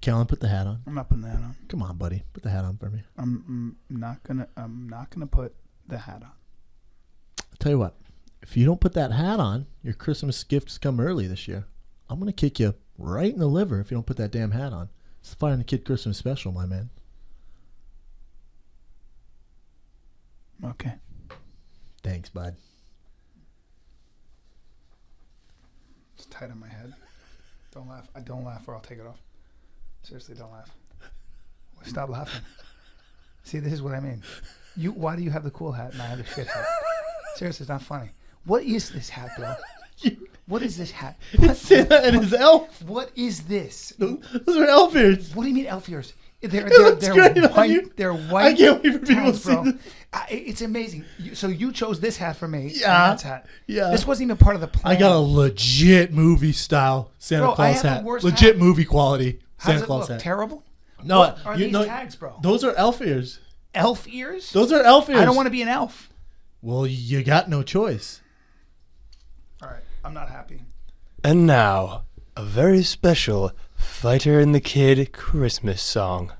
Callen, put the hat on. I'm not putting the hat on. Come on, buddy. Put the hat on for me. I'm not gonna put the hat on. I'll tell you what. If you don't put that hat on, your Christmas gifts come early this year. I'm going to kick you right in the liver if you don't put that damn hat on. It's the Fire and the Kid Christmas special, my man. Okay. Thanks, bud. It's tight on my head. Don't laugh. Don't laugh or I'll take it off. Seriously, don't laugh. Stop laughing. See, this is what I mean. Why do you have the cool hat and I have the shit hat? Seriously, it's not funny. What is this hat, bro? What is this hat? It's Santa and his elf. What is this? Those are elf ears. What do you mean elf ears? They're great on you. white. They're white. I can't wait for people to see bro. this. It's amazing. So you chose this hat for me. Yeah. And that's hat. Yeah. This wasn't even part of the plan. I got a legit movie style Santa Claus hat. Legit movie quality Santa Claus hat. Terrible? No, what are these tags, bro? Those are elf ears. Elf ears? Those are elf ears. I don't want to be an elf. Well, you got no choice. All right, I'm not happy. And now, a very special Fighter and the Kid Christmas song.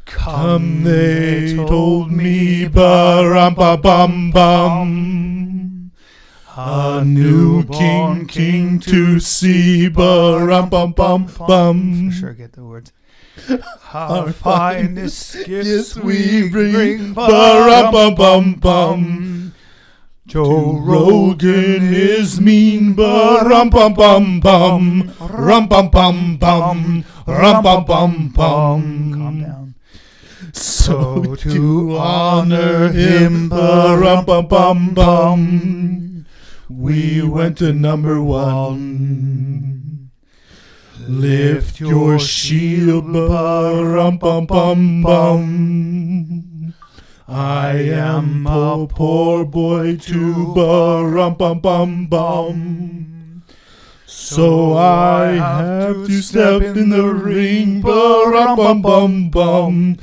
Come, they told me, ba-rum-ba-bum-bum. A newborn king to see, ba-rum-bum-bum-bum. For sure, get the words. Our finest gifts we bring, ba-rum-bum-bum-bum. Joe Rogan is mean, ba-rum-bum-bum-bum. Rum-bum-bum-bum. Rum-bum-bum-bum. Calm down. So to honor him, ba-rum-bum-bum-bum, we went to number one. Lift your shield, ba-rum-bum-bum-bum. I am a poor boy too, ba-rum-bum-bum-bum. So I have to step in the ring, ba-rum-bum-bum-bum.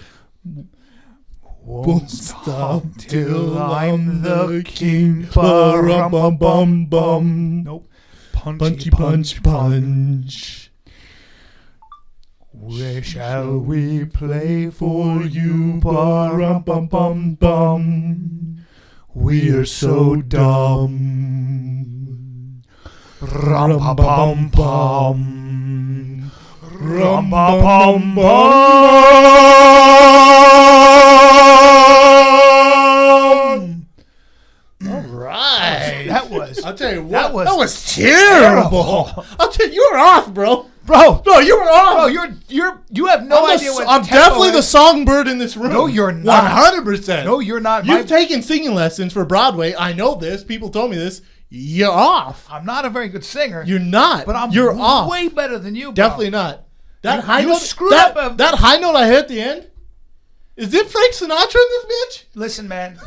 Won't stop till I'm the king, ba-rum-bum-bum-bum. Nope. Punchy punch punch. Where Shall we play for you, ba-rum-bum-bum-bum? We are so dumb. Rum-bum-bum. Rum-bum-bum-bum. All right. That was. I'll tell you what. That was terrible. I'll tell you, you were off, bro. Bro, You were off. Bro, you have no idea what I'm tempo definitely is. the songbird in this room. No, you're not. 100%. No, you're not. You've taken singing lessons for Broadway. I know this. People told me this. You're off. I'm not a very good singer. You're not. But You're off. way better than you, bro. Definitely not. That high You note. screwed up That high note I hit at the end. Is it Frank Sinatra in this bitch? Listen, man.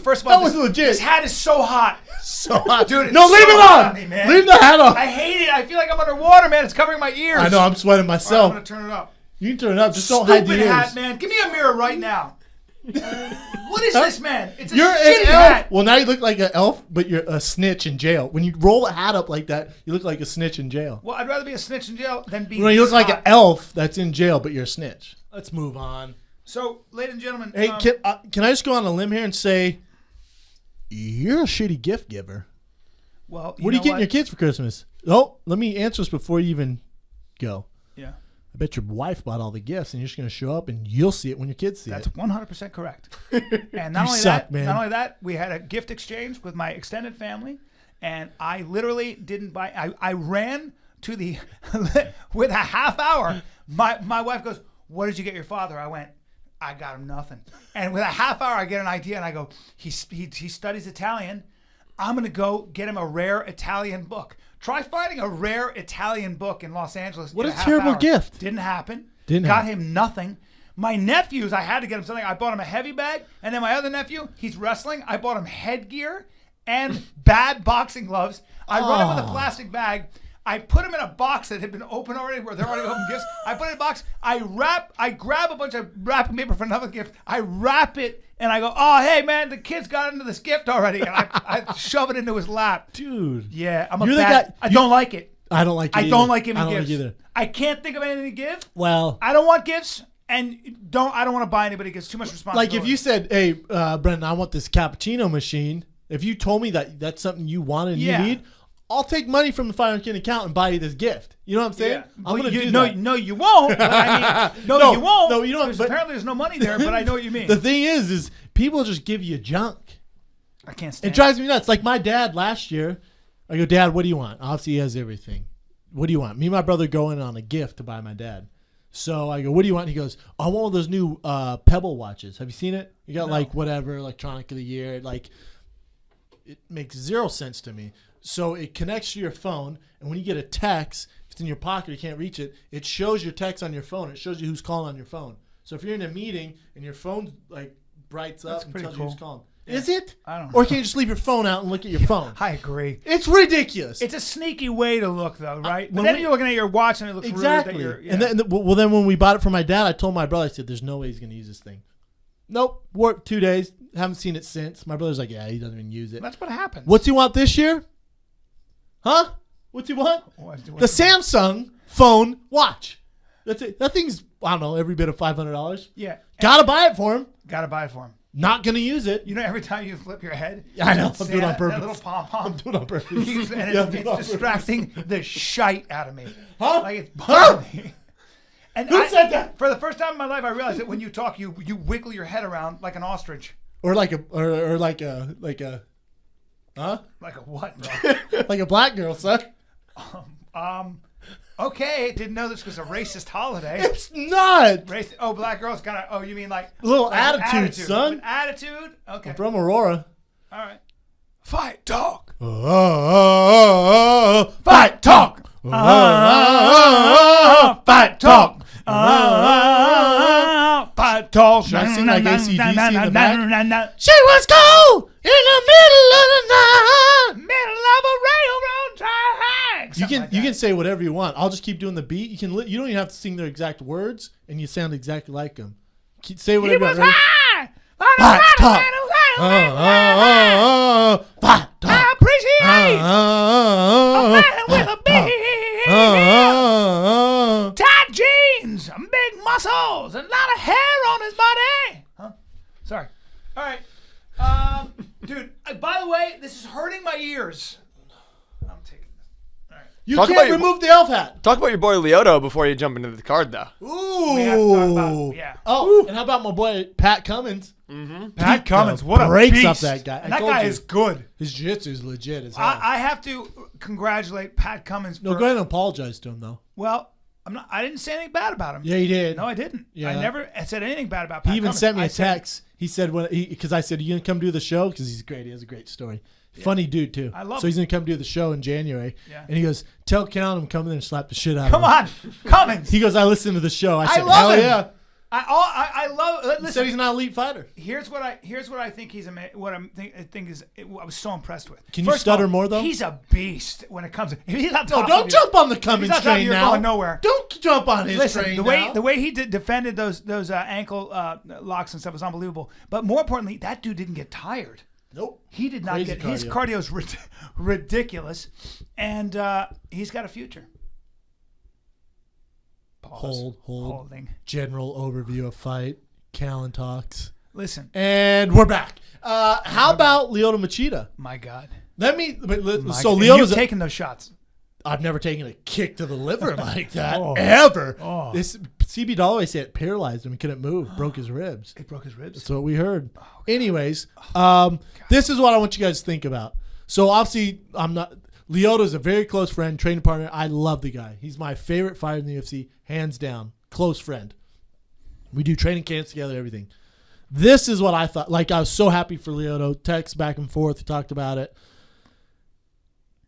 First of That all, was legit. This hat is so hot. So hot. Dude, it's no, leave so it hot on. on me, man. Leave the hat on. I hate it. I feel like I'm underwater, man. It's covering my ears. I know. I'm sweating All right, myself. I'm going to turn it up. You can turn it up. Just don't hide the Stupid ears. hat, man. Give me a mirror right now. What is this, man? It's a You're shitty an elf. hat. Well, now you look like an elf, but you're a snitch in jail. When you roll a hat up like that, you look like a snitch in jail. Well, I'd rather be a snitch in jail than be Well, you look like hot. an elf that's in jail, but you're a snitch. Let's move on. So, ladies and gentlemen. Hey, can I just go on a limb here and say, you're a shitty gift giver. Well, What are you getting your kids for Christmas? Oh, let me answer this before you even go. Yeah. I bet your wife bought all the gifts, and you're just going to show up, and you'll see it when your kids see That's it. 100% correct. And You suck, man. not only that, we had a gift exchange with my extended family, and I literally didn't buy. I ran to the with a half hour. My wife goes, "What did you get your father?" I went, "I got him nothing." And with a half hour, I get an idea, and I go, "He studies Italian. I'm gonna go get him a rare Italian book." Try finding a rare Italian book in Los Angeles. What in a half terrible hour. gift. Didn't happen. Didn't Got happen. him nothing. My nephews, I had to get him something. I bought him a heavy bag, and then my other nephew, he's wrestling. I bought him headgear and bad boxing gloves. I run him with a plastic bag. I put him in a box that had been open already, where they're already open gifts. I put it in a box. I grab a bunch of wrapping paper for another gift. I wrap it, and I go, "Oh, hey, man, the kid's got into this gift already." And I shove it into his lap. Dude. Yeah, I'm You're the bad. guy- I don't like it. I don't like it I either. don't like giving I don't gifts. like either. I can't think of anything to give. Well, I don't want gifts, and I don't want to buy anybody gifts. Too much responsibility. like if you said, "Hey, Brendan, I want this cappuccino machine." If you told me that that's something you want and you need, I'll take money from the $500 account and buy you this gift. You know what I'm saying? Yeah. I'm gonna do no, that. no, you won't. But I mean, no, you won't. No, you don't. But apparently, there's no money there. But I know what you mean. The thing is people just give you junk. I can't stand. It drives me nuts. Like my dad last year, I go, Dad, what do you want? Obviously, he has everything. What do you want? Me and my brother go in on a gift to buy my dad. So I go, what do you want? And he goes, I want one of those new Pebble watches. Have you seen it? You got like whatever, electronic of the year. Like, it makes zero sense to me. So it connects to your phone, and when you get a text, if it's in your pocket, you can't reach it, it shows your text on your phone. It shows you who's calling on your phone. So if you're in a meeting and your phone like brights up and tells you who's calling. Yeah. Is it? I don't know. Or can you just leave your phone out and look at your phone? I agree. It's ridiculous. It's a sneaky way to look, though, right? But then you're looking at your watch, and it looks exactly. rude that you're, And then, well, then when we bought it for my dad, I told my brother, I said, "There's no way he's going to use this thing." Nope. Worked 2 days. Haven't seen it since. My brother's like, "Yeah, he doesn't even use it." That's what happens. What's he want this year? Huh? What's he want? The Samsung phone watch. That's it. That thing's, I don't know, every bit of $500. Yeah. Gotta buy it for him. Gotta buy it for him. Not gonna use it. You know, every time you flip your head, I know. I'm doing it on that purpose. little pom-pom. I'm doing it on purpose. And Yeah, it's distracting the shite out of me. Huh? Like it's bothering me. And Who said that? For the first time in my life, I realized that when you talk, you wiggle your head around like an ostrich. Or like a, huh? Like a what, bro? Like a black girl, son. Okay, didn't know this was a racist holiday. It's not. Black girls kind of. Oh, you mean like A little like attitude, son. An attitude. Okay. I'm from Aurora. All right. Fight talk. Fight talk. Fight talk. Fight talk. Should I sing like AC/DC in the back? She was cold in the middle of the night, middle of a railroad track. You can say whatever you want. I'll just keep doing the beat. You don't even have to sing their exact words, and you sound exactly like them. Say whatever. He was you want. high. Fight talk. Fight talk. I appreciate a man with a big tight jeans, big muscles, and a lot of hair on his body. Huh? Sorry. All right. Dude, by the way, this is hurting my ears. I'm taking this. All right. You can't remove the elf hat. Talk about your boy Lyoto before you jump into the card, though. Ooh. We have to talk about, yeah. Oh, and how about my boy Pat Cummins? Mm-hmm. Pat Cummins, what a breaks beast. up that guy. And that guy is good. His jiu-jitsu is legit as hell. I have to congratulate Pat Cummins. No, go ahead and apologize to him, though. Well, I didn't say anything bad about him. Yeah, he did. No, I didn't. Yeah. I never said anything bad about Pat He even Cummins. sent me a text. He said, because I said, "Are you going to come do the show?" Because he's great. He has a great story. Yeah. Funny dude, too. I love So he's going to come do the show in January. Yeah. And he goes, "Tell Callen I'm coming there and slap the shit out Come of him." on, Cummins. He goes, "I listened to the show." I said, love "Hell him. yeah." I love. He Listen, said he's not an elite fighter. Here's what I think he's what I think is I was so impressed with. Can you First of stutter all, more though? He's a beast when it comes. If he's on top Don't of jump on the you, Cummins if he's on top of train you, you're now. going nowhere. Don't jump on his Listen, train the way he defended those ankle locks and stuff was unbelievable. But more importantly, that dude didn't get tired. Nope. He did not Crazy get his cardio's ridiculous, and he's got a future. Pause. Holding. General overview of fight. Callen talks. Listen. And we're back. How about Lyoto Machida? My God. Lyoto's taking those shots. I've never taken a kick to the liver like that Oh. ever. Oh. This CB Dollaway said it paralyzed him. He couldn't move. Broke his ribs. He broke his ribs. That's what we heard. Anyways, this is what I want you guys to think about. So obviously, Lyoto's a very close friend, training partner. I love the guy. He's my favorite fighter in the UFC, hands down. Close friend. We do training camps together, everything. This is what I thought. Like, I was so happy for Lyoto. Text back and forth. We talked about it.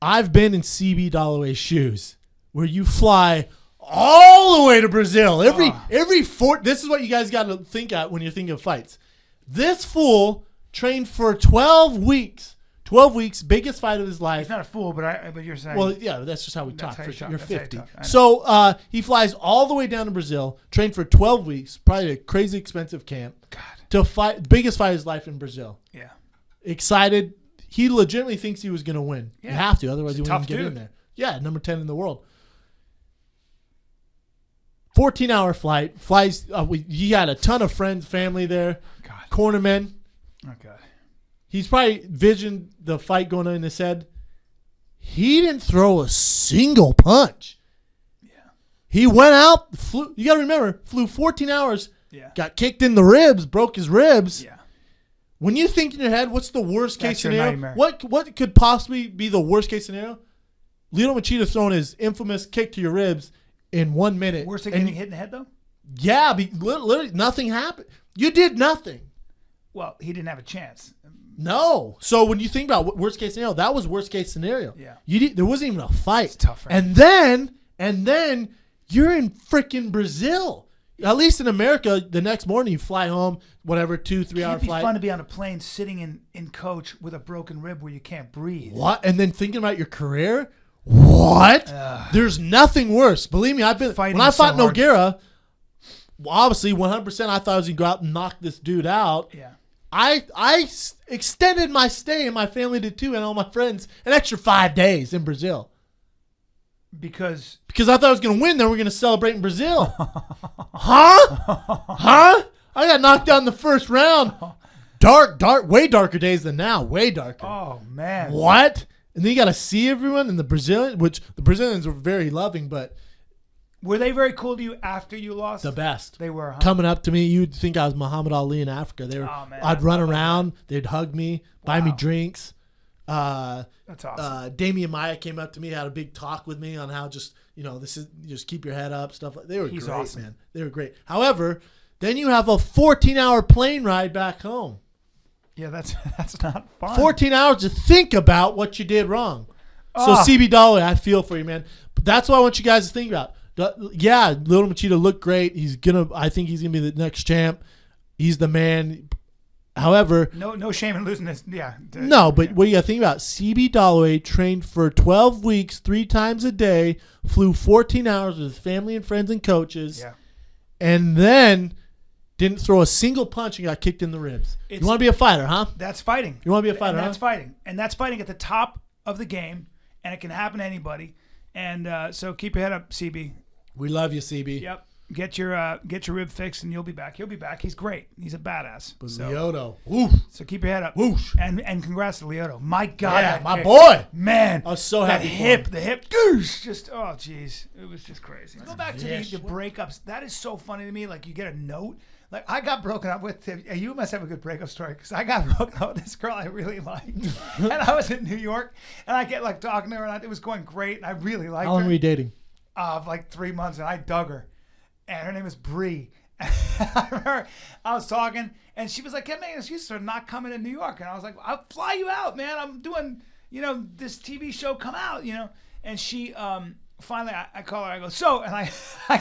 I've been in CB Dollaway's shoes where you fly all the way to Brazil. This is what you guys got to think at when you're thinking of fights. This fool trained for 12 weeks. 12 weeks, biggest fight of his life. He's not a fool, but you're saying. Well, yeah, that's just how we talk. How you talk. You're That's how you 50. talk. So he flies all the way down to Brazil, trained for 12 weeks, probably a crazy expensive camp, to fight biggest fight of his life in Brazil. Yeah. Excited. He legitimately thinks he was going to win. Yeah. You have to, otherwise he wouldn't Tough get in dude. there. Yeah, number 10 in the world. 14-hour flight. Flies. You got a ton of friends, family there. God. Cornermen. Oh God. He's He's probably visioned the fight going on in his head. He didn't throw a single punch. Yeah. He went out, flew. You got to remember, flew 14 hours, Yeah. got kicked in the ribs, broke his ribs. Yeah. When you think in your head, what's the worst case That's your scenario? nightmare. What could possibly be the worst case scenario? Lyoto Machida throwing his infamous kick to your ribs in 1 minute. Worse than And- getting hit in the head though. Yeah, literally nothing happened. You did nothing. Well, he didn't have a chance. No. So when you think about worst case scenario, that was worst case scenario. Yeah. There wasn't even a fight. It's tough, right? And then you're in freaking Brazil. At least in America, the next morning you fly home, whatever, 2-3 hour It'd be flight. fun to be on a plane sitting in coach with a broken rib where you can't breathe. What? And then thinking about your career? What? There's nothing worse. Believe me, Fighting when I is so fought hard. Nogueira, obviously 100% I thought I was going to go out and knock this dude out. Yeah. I extended my stay, and my family did too, and all my friends, an extra 5 days in Brazil. Because Because I thought I was going to win, then we're going to celebrate in Brazil. Huh? I got knocked down in the first round. Dark, way darker days than now. Way darker. oh man. What? And then you got to see everyone, and the Brazilians were very loving, but Were they very cool to you after you lost? the best. They were, huh? Coming up to me, you'd think I was Muhammad Ali in Africa. They were. Oh, man. I'd run around. They'd hug me, buy me drinks. That's awesome. Damian Maya came up to me, had a big talk with me on how just just keep your head up, stuff like. They were He's great, awesome. man. They were great. However, then you have a 14-hour plane ride back home. Yeah, that's not fun. 14 hours to think about what you did wrong. So Ah. CB Dollaway, I feel for you, man. But that's what I want you guys to think about. Yeah, Lyoto Machida looked great. I think he's gonna be the next champ. He's the man. However, No shame in losing this. Yeah. no, but what you got to think about, CB Dollaway trained for 12 weeks, 3 times a day, flew 14 hours with his family and friends and coaches, Yeah. and then didn't throw a single punch and got kicked in the ribs. You want to be a fighter, huh? That's fighting. You want to be a fighter, And huh? that's fighting. And that's fighting at the top of the game, and it can happen to anybody. And so keep your head up, CB. We love you, CB. Yep. Get your rib fixed, and you'll be back. He'll be back. He's great. He's a badass. But So, Lyoto, woof. so keep your head up. Whoosh. And congrats to Lyoto. My God. Yeah, that my kick. boy. Man. I was so that happy for hip, him. the hip, goose, just, oh, jeez. It was just crazy. Go back to the Yes. breakups. That is so funny to me. Like, you get a note. Like, I got broken up with, you must have a good breakup story, because I got broken up with this girl I really liked. And I was in New York, and I get, like, talking to her, and it was going great, and I really liked How long her. were you dating? Like 3 months, and I dug her. And her name is Bree. I remember I was talking, and she was like, kept making excuses for not coming to New York. And I was like, I'll fly you out, man. I'm doing, this TV show come out, And she, finally, I call her, I go, so, and I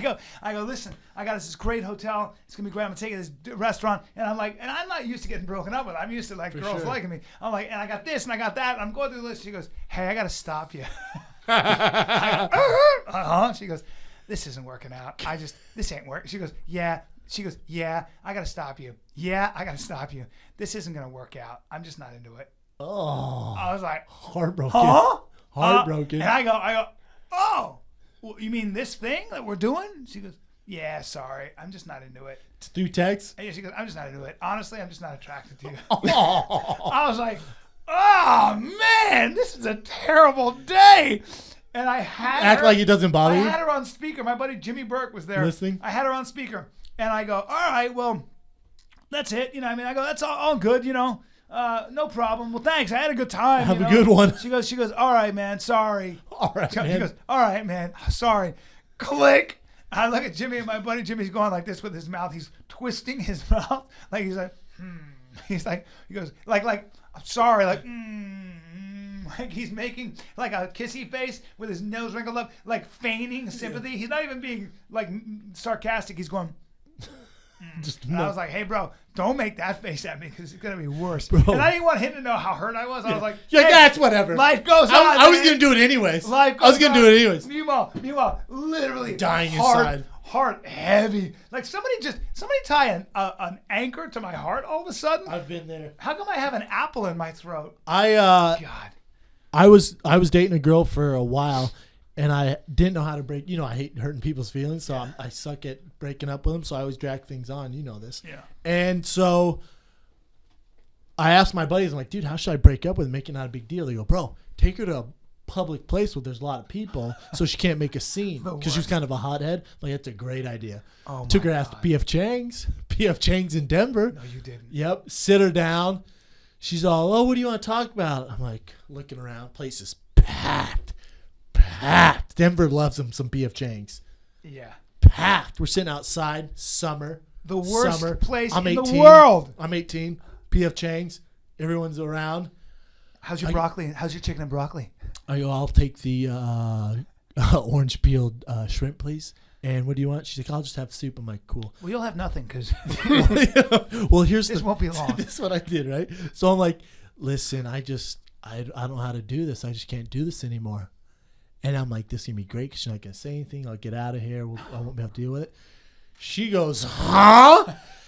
go, listen, I got this great hotel. It's going to be great. I'm going to take you to this restaurant. And I'm like, and I'm not used to getting broken up with. I'm used to, like, girls sure. liking me. I'm like, and I got this, and I got that. And I'm going through the list. She goes, hey, I got to stop you. She goes, this isn't working out. This ain't working. She goes, yeah. I got to stop you. Yeah, I got to stop you. This isn't going to work out. I'm just not into it. Oh, I was like, heartbroken. huh? Heartbroken. And I go, oh, well, you mean this thing that we're doing? She goes, yeah, sorry. I'm just not into it. Through text? And she goes, I'm just not into it. Honestly, I'm just not attracted to you. Oh. I was like, oh, man, this is a terrible day. And I had Act her, like it doesn't bother I you? had her on speaker. My buddy Jimmy Burke was there. Listening? I had her on speaker. And I go, all right, well, that's it. I go, that's all good, no problem. Well, thanks. I had a good time. Have a good one. She goes, all right, man, sorry. All right, She man. goes, all right, man, sorry. Click. I look at Jimmy, and my buddy Jimmy's going like this with his mouth. He's twisting his mouth. Like, he's like, He's like, he goes, like, I'm sorry, like he's making like a kissy face with his nose wrinkled up, like feigning sympathy. He's not even being like sarcastic. He's going. And I was like, hey, bro, don't make that face at me because it's going to be worse. Bro. And I didn't want him to know how hurt I was. I was like, Yeah, hey, that's whatever. life goes on. I was man. going to do it anyways. Life I was goes going to on. do it anyways. Meanwhile, literally Dying heart, inside. Heart heavy. Like somebody tie an anchor to my heart all of a sudden. I've been there. How come I have an apple in my throat? I God. I was dating a girl for a while, and I didn't know how to break. I hate hurting people's feelings, so I suck at breaking up with them. So I always drag things on. You know this. Yeah. And so I asked my buddies, I'm like, dude, how should I break up with her, make it not a big deal? They go, bro, take her to a public place where there's a lot of people so she can't make a scene because she was kind of a hothead. Like, that's a great idea. Took her ass to PF Chang's in Denver. No, you didn't. Yep. Sit her down. She's all, oh, what do you want to talk about? I'm like, looking around. Place is packed. Denver loves them some PF Chang's. Yeah. Packed. We're sitting outside. Summer. The worst place I'm in 18. the world. I'm 18. PF Chang's. Everyone's around. How's your broccoli? How's your chicken and broccoli? I go, I'll take the orange peeled shrimp, please. And what do you want? She's like, I'll just have soup. I'm like, cool. Well, you'll have nothing because well, here's this won't be long. This is what I did, right? So I'm like, listen, I don't know how to do this. I just can't do this anymore. And I'm like, this is going to be great because she's not going to say anything. I'll get out of here. I won't have to deal with it. She goes, huh?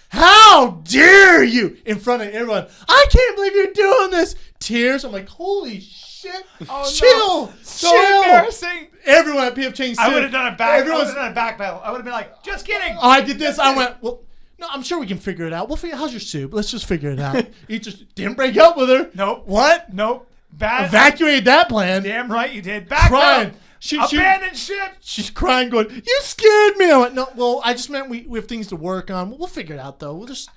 How dare you? In front of everyone. I can't believe you're doing this. Tears. I'm like, holy shit. Oh, chill. No. So embarrassing. Everyone at PF Chang's. I would have done a back. I would have done a back pedal. I would have been like, just kidding. I did this. I went, well, no, I'm sure we can figure it out. We'll figure. How's your soup? Let's just figure it out. You just didn't break up with her. Nope. What? Nope. Bad. Evacuated that plan. Damn right you did. Back crying. Abandoned ship. She's crying, going, you scared me. I went, no, well, I just meant we have things to work on. We'll figure it out, though. We'll just.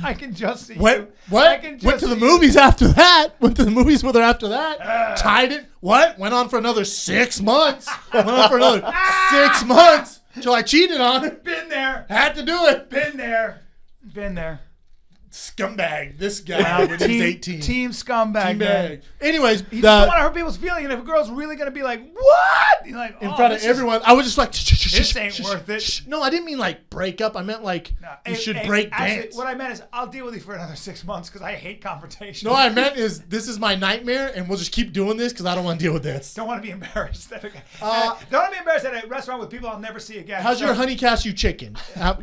I can just see what? you. What? Went to the movies after that. Went to the movies with her after that. Tied it. What? Went on for another 6 months. Went on for another 6 months till I cheated on her. Been there. Had to do it. Been there. Scumbag. This guy when he's 18. Team scumbag. Team Anyways, you don't want to hurt people's feelings. And if a girl's really gonna be like, "What?" You're like, in front of everyone, I was just like, "This ain't worth it." No, I didn't mean like break up. I meant like you should break dance. What I meant is, I'll deal with you for another 6 months because I hate confrontation. No, I meant is this is my nightmare, and we'll just keep doing this because I don't want to deal with this. Don't want to be embarrassed. Don't want to be embarrassed at a restaurant with people I'll never see again. How's your honey cashew chicken?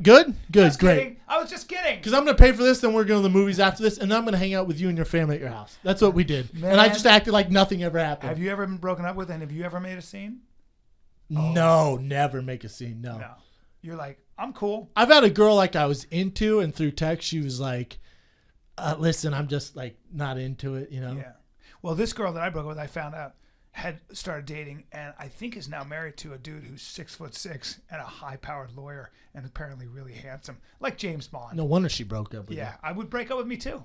Good, great. Kidding. I was just kidding. Because I'm gonna pay for this, then we're going to the movies after this, and then I'm gonna hang out with you and your family at your house. That's what we did, and I just acted like nothing ever happened. Have you ever been broken up with, and have you ever made a scene? No, never make a scene. No. You're like, I'm cool. I've had a girl like I was into, and through text she was like, "Listen, I'm just like not into it," you know. Yeah. Well, this girl that I broke up with, I found out had started dating, and I think is now married to a dude who's 6'6" and a high-powered lawyer, and apparently really handsome, like James Bond. No wonder she broke up with you. Yeah, I would break up with me too.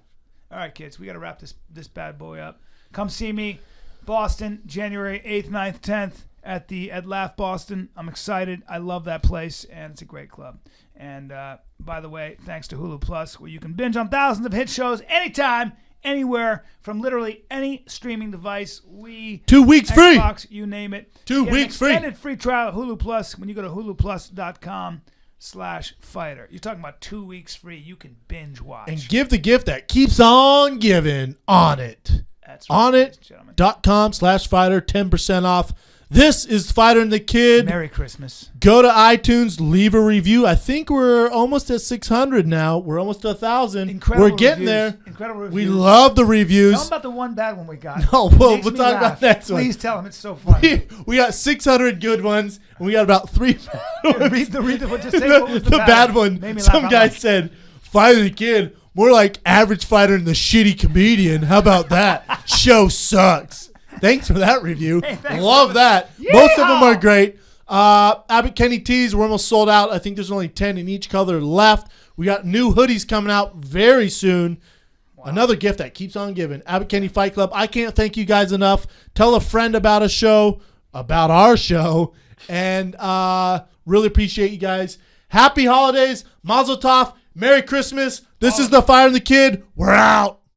All right, kids, we got to wrap this bad boy up. Come see me, Boston, January 8th, 9th, 10th at Laugh Boston. I'm excited. I love that place, and it's a great club. And by the way, thanks to Hulu Plus, where you can binge on thousands of hit shows anytime, anywhere, from literally any streaming device. 2 weeks free. Xbox, you name it. 2 weeks free. Extended free trial of Hulu Plus when you go to huluplus.com/fighter. You're talking about 2 weeks free. You can binge watch. And give the gift that keeps on giving on it. That's right, onit.com/fighter, 10% off. This is Fighter and the Kid. Merry Christmas. Go to iTunes, leave a review. I think we're almost at 600 now. We're almost to 1,000. Incredible We're getting reviews. there. Incredible reviews. We love the reviews. Tell them about the one bad one we got. No, we'll talk about next one. Please tell them it's so funny. We got 600 good ones, and we got about 3 bad ones. Read the one. Just say what was the bad one. Made me Some laugh guy out loud. said, Fighter the Kid, more like average fighter and the shitty comedian. How about that? Show sucks. Thanks for that review. Hey, love that. Yeehaw! Most of them are great. Abbott Kenny tees, we're almost sold out. I think there's only 10 in each color left. We got new hoodies coming out very soon. Wow. Another gift that keeps on giving. Abbott Kenny Fight Club. I can't thank you guys enough. Tell a friend about our show, and really appreciate you guys. Happy holidays. Mazel tov. Merry Christmas. This is the Fire and the Kid. We're out.